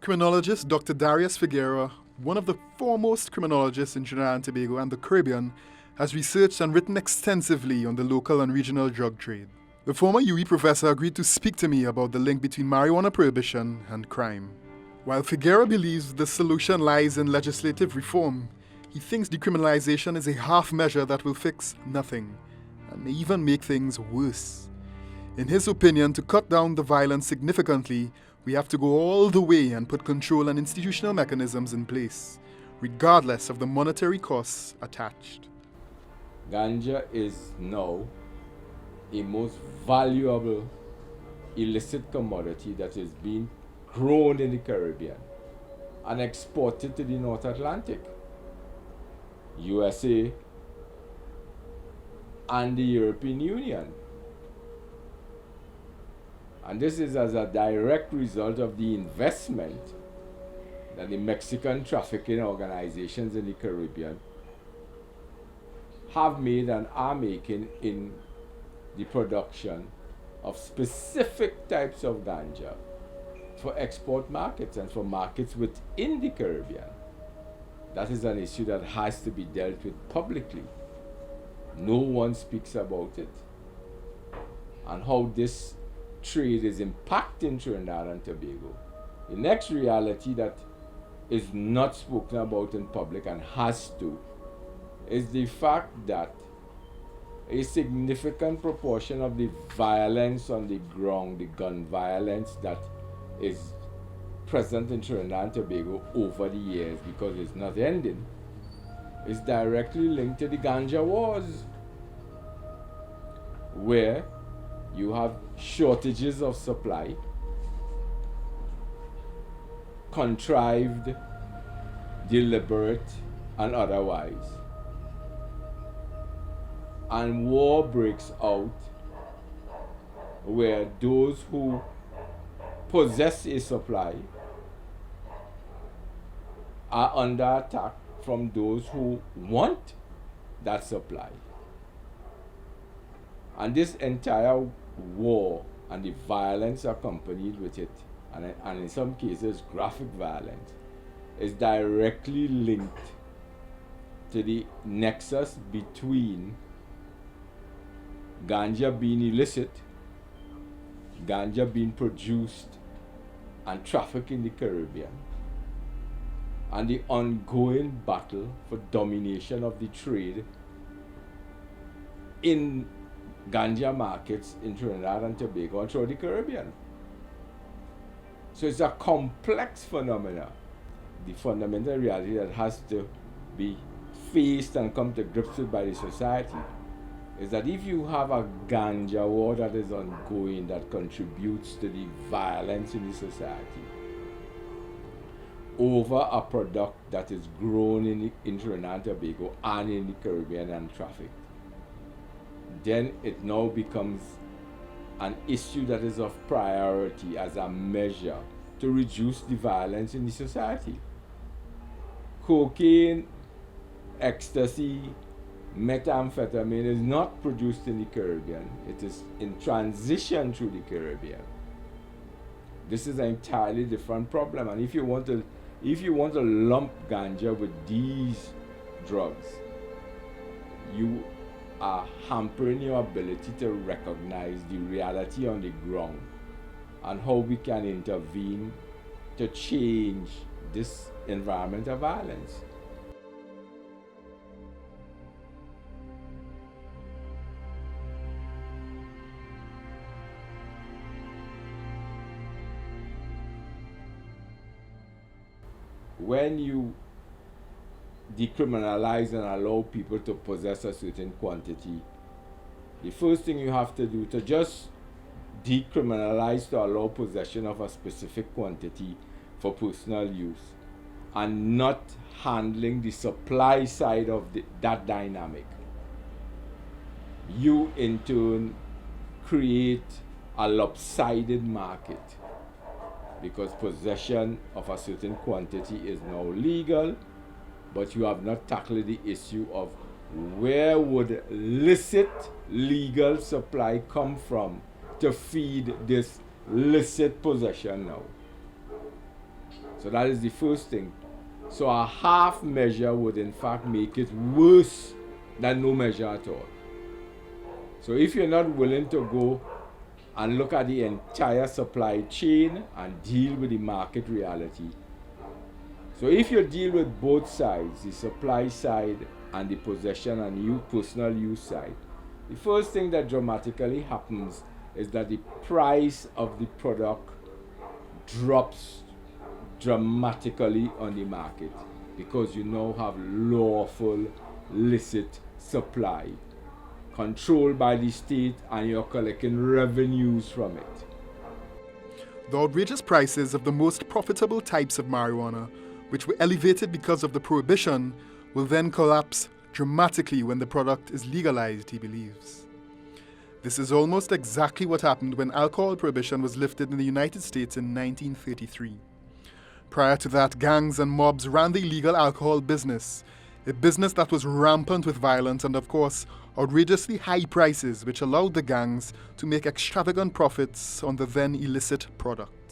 Criminologist Dr. Daurius Figuiera, one of the foremost criminologists in Trinidad and Tobago and the Caribbean, has researched and written extensively on the local and regional drug trade. The former UE professor agreed to speak to me about the link between marijuana prohibition and crime. While Figueira believes the solution lies in legislative reform, he thinks decriminalization is a half measure that will fix nothing and may even make things worse. In his opinion, to cut down the violence significantly, we have to go all the way and put control and institutional mechanisms in place, regardless of the monetary costs attached. Ganja is now a most valuable illicit commodity that is being grown in the Caribbean and exported to the North Atlantic, USA, and the European Union. And this is as a direct result of the investment that the Mexican trafficking organizations in the Caribbean have made and are making in the production of specific types of ganja for export markets and for markets within the Caribbean. That is an issue that has to be dealt with publicly. No one speaks about it. And how this trade is impacting Trinidad and Tobago. The next reality that is not spoken about in public and has to is the fact that a significant proportion of the violence on the ground, the gun violence that is present in Trinidad and Tobago over the years, because it's not ending, is directly linked to the ganja wars, where you have shortages of supply, contrived, deliberate, and otherwise. And war breaks out where those who possess a supply are under attack from those who want that supply. And this entire war and the violence accompanied with it, and in some cases graphic violence, is directly linked to the nexus between ganja being illicit, ganja being produced and trafficked in the Caribbean, and the ongoing battle for domination of the trade in ganja markets in Trinidad and Tobago and throughout the Caribbean. So it's a complex phenomenon. The fundamental reality that has to be faced and come to grips with by the society is that if you have a ganja war that is ongoing, that contributes to the violence in the society over a product that is grown in Trinidad and Tobago and in the Caribbean and trafficked, then it now becomes an issue that is of priority as a measure to reduce the violence in the society. Cocaine, ecstasy, methamphetamine is not produced in the Caribbean. It is in transition through the Caribbean. This is an entirely different problem. And if you want to lump ganja with these drugs, you are hampering your ability to recognize the reality on the ground and how we can intervene to change this environment of violence. When you decriminalize and allow people to possess a certain quantity, the first thing you have to do to just decriminalize to allow possession of a specific quantity for personal use and not handling the supply side of that dynamic, you in turn create a lopsided market, because possession of a certain quantity is now legal, but you have not tackled the issue of where would licit legal supply come from to feed this licit possession now. So that is the first thing. So a half measure would in fact make it worse than no measure at all. So if you're not willing to go and look at the entire supply chain and deal with the market reality, so if you deal with both sides, the supply side and the possession and personal use side, the first thing that dramatically happens is that the price of the product drops dramatically on the market because you now have lawful, licit supply controlled by the state and you're collecting revenues from it. The outrageous prices of the most profitable types of marijuana, which were elevated because of the prohibition, will then collapse dramatically when the product is legalized, he believes. This is almost exactly what happened when alcohol prohibition was lifted in the United States in 1933. Prior to that, gangs and mobs ran the illegal alcohol business, a business that was rampant with violence and, of course, outrageously high prices, which allowed the gangs to make extravagant profits on the then illicit product.